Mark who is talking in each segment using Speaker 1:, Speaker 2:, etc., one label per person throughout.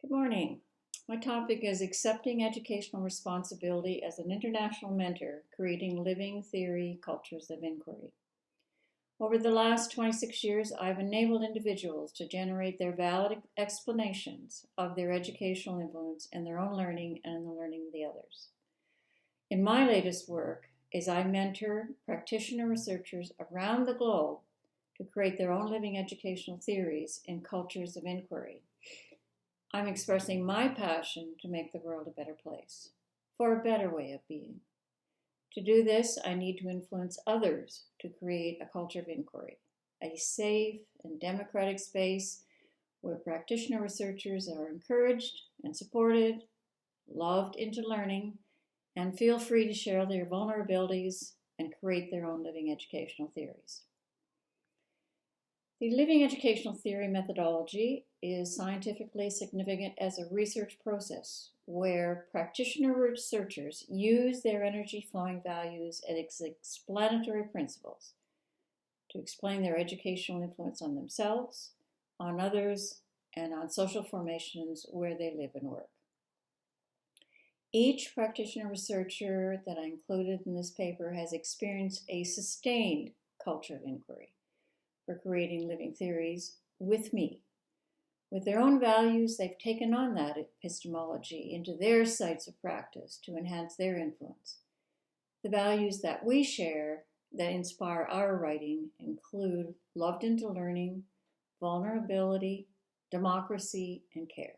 Speaker 1: Good morning. My topic is accepting educational responsibility as an international mentor, creating living theory cultures of inquiry. Over the last 26 years, I've enabled individuals to generate their valid explanations of their educational influence in their own learning and in the learning of the others. In my latest work, as I mentor practitioner researchers around the globe to create their own living educational theories in cultures of inquiry, I'm expressing my passion to make the world a better place, for a better way of being. To do this, I need to influence others to create a culture of inquiry, a safe and democratic space where practitioner researchers are encouraged and supported, loved into learning, and feel free to share their vulnerabilities and create their own living educational theories. The living educational theory methodology is scientifically significant as a research process where practitioner researchers use their energy flowing values and explanatory principles to explain their educational influence on themselves, on others, and on social formations where they live and work. Each practitioner researcher that I included in this paper has experienced a sustained culture of inquiry for creating living theories with me. With their own values, they've taken on that epistemology into their sites of practice to enhance their influence. The values that we share that inspire our writing include loved into learning, vulnerability, democracy, and care.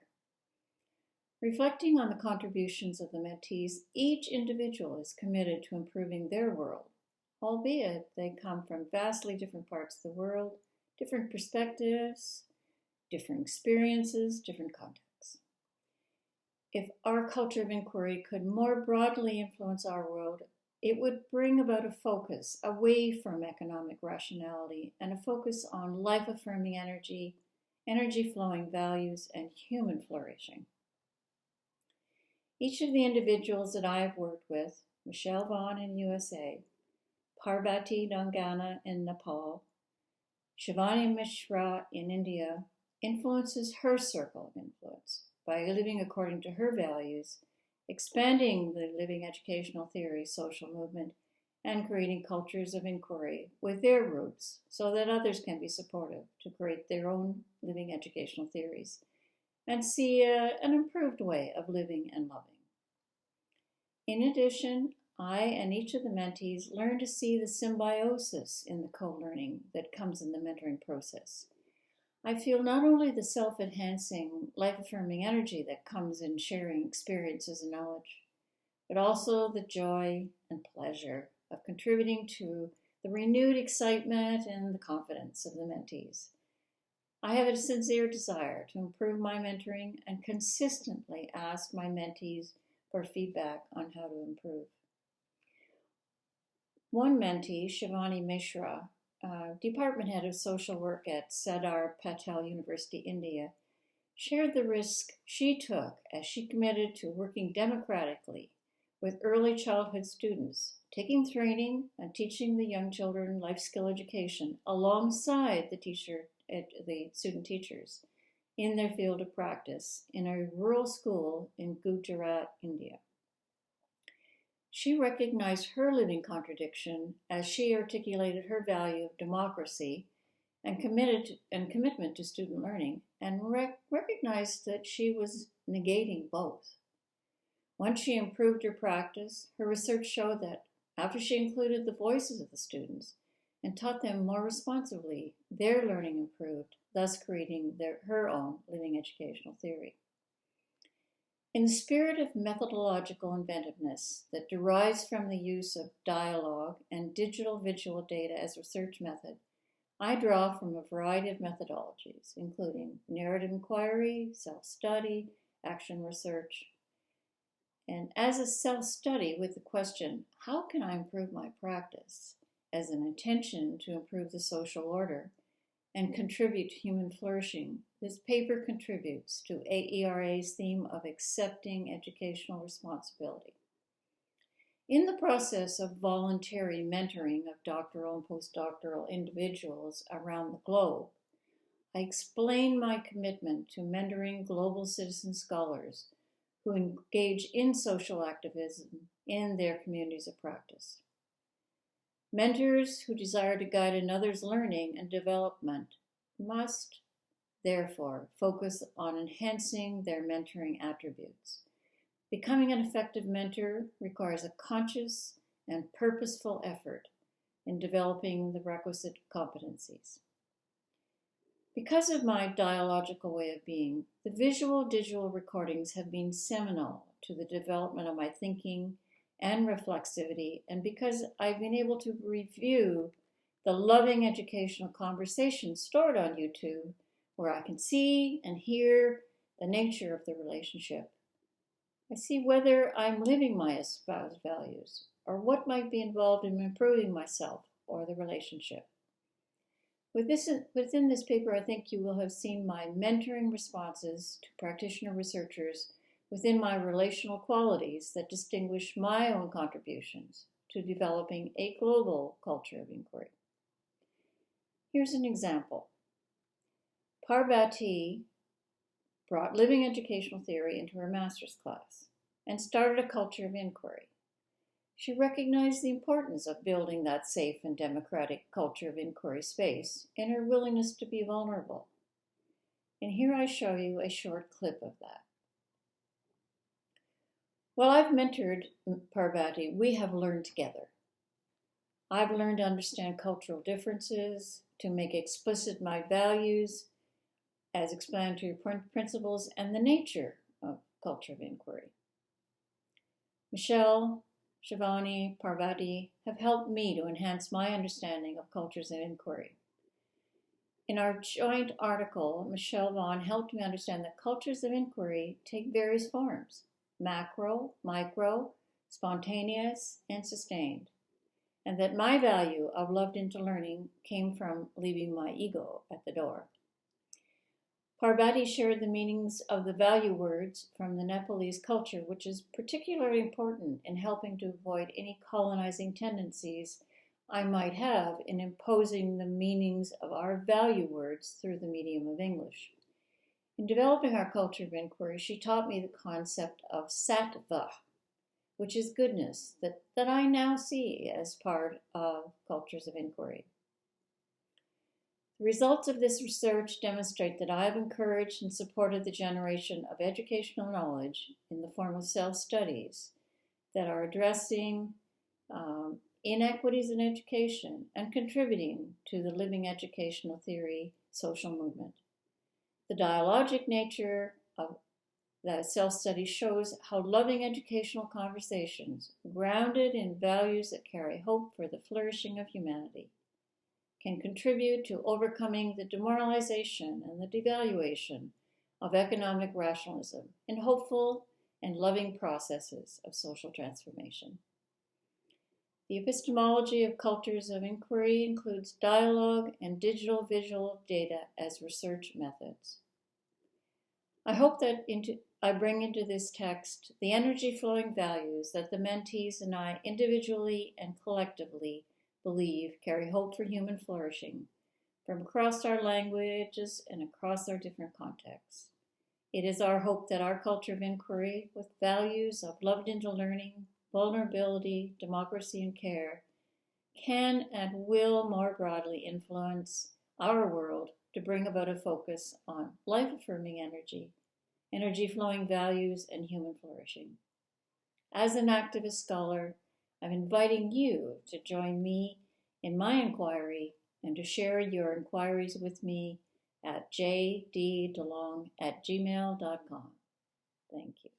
Speaker 1: Reflecting on the contributions of the mentees, each individual is committed to improving their world, albeit they come from vastly different parts of the world, different perspectives, different experiences, different contexts. If our culture of inquiry could more broadly influence our world, it would bring about a focus away from economic rationality and a focus on life-affirming energy, energy-flowing values, and human flourishing. Each of the individuals that I have worked with, Michelle Vaughn in USA, Parbati Dangana in Nepal, Shivani Mishra in India, influences her circle of influence by living according to her values, expanding the living educational theory social movement, and creating cultures of inquiry with their roots so that others can be supportive to create their own living educational theories and see an improved way of living and loving. In addition, I and each of the mentees learn to see the symbiosis in the co-learning that comes in the mentoring process. I feel not only the self-enhancing, life-affirming energy that comes in sharing experiences and knowledge, but also the joy and pleasure of contributing to the renewed excitement and the confidence of the mentees. I have a sincere desire to improve my mentoring and consistently ask my mentees for feedback on how to improve. One mentee, Shivani Mishra, department head of social work at Sardar Patel University, India, shared the risk she took as she committed to working democratically with early childhood students, taking training and teaching the young children life skill education alongside the student teachers in their field of practice in a rural school in Gujarat, India. She recognized her living contradiction as she articulated her value of democracy and commitment to student learning, and recognized that she was negating both. Once she improved her practice, her research showed that after she included the voices of the students and taught them more responsibly, their learning improved, thus creating her own living educational theory. In the spirit of methodological inventiveness that derives from the use of dialogue and digital visual data as research method, I draw from a variety of methodologies, including narrative inquiry, self-study, action research, and as a self-study with the question, how can I improve my practice, as an intention to improve the social order and contribute to human flourishing, this paper contributes to AERA's theme of accepting educational responsibility. In the process of voluntary mentoring of doctoral and postdoctoral individuals around the globe, I explain my commitment to mentoring global citizen scholars who engage in social activism in their communities of practice. Mentors who desire to guide another's learning and development must, therefore, focus on enhancing their mentoring attributes. Becoming an effective mentor requires a conscious and purposeful effort in developing the requisite competencies. Because of my dialogical way of being, the visual-digital recordings have been seminal to the development of my thinking and reflexivity, and because I've been able to review the loving educational conversations stored on YouTube, where I can see and hear the nature of the relationship. I see whether I'm living my espoused values, or what might be involved in improving myself or the relationship. Within this paper, I think you will have seen my mentoring responses to practitioner researchers within my relational qualities that distinguish my own contributions to developing a global culture of inquiry. Here's an example. Parvati brought living educational theory into her master's class and started a culture of inquiry. She recognized the importance of building that safe and democratic culture of inquiry space in her willingness to be vulnerable. And here I show you a short clip of that. While I've mentored Parvati, we have learned together. I've learned to understand cultural differences, to make explicit my values as explanatory principles, and the nature of culture of inquiry. Michelle, Shivani, Parvati have helped me to enhance my understanding of cultures of inquiry. In our joint article, Michelle Vaughn helped me understand that cultures of inquiry take various forms: macro, micro, spontaneous, and sustained, and that my value of loved into learning came from leaving my ego at the door. Parvati shared the meanings of the value words from the Nepalese culture, which is particularly important in helping to avoid any colonizing tendencies I might have in imposing the meanings of our value words through the medium of English. In developing our culture of inquiry, she taught me the concept of sattva, which is goodness, that I now see as part of cultures of inquiry. The results of this research demonstrate that I have encouraged and supported the generation of educational knowledge in the form of self-studies that are addressing inequities in education and contributing to the living educational theory social movement. The dialogic nature of the self-study shows how loving educational conversations, grounded in values that carry hope for the flourishing of humanity, can contribute to overcoming the demoralization and the devaluation of economic rationalism in hopeful and loving processes of social transformation. The epistemology of cultures of inquiry includes dialogue and digital visual data as research methods. I hope that I bring into this text the energy-flowing values that the mentees and I individually and collectively believe carry hope for human flourishing from across our languages and across our different contexts. It is our hope that our culture of inquiry, with values of loved into learning, vulnerability, democracy, and care, can and will more broadly influence our world to bring about a focus on life-affirming energy, energy-flowing values, and human flourishing. As an activist scholar, I'm inviting you to join me in my inquiry and to share your inquiries with me at jddelong@gmail.com. Thank you.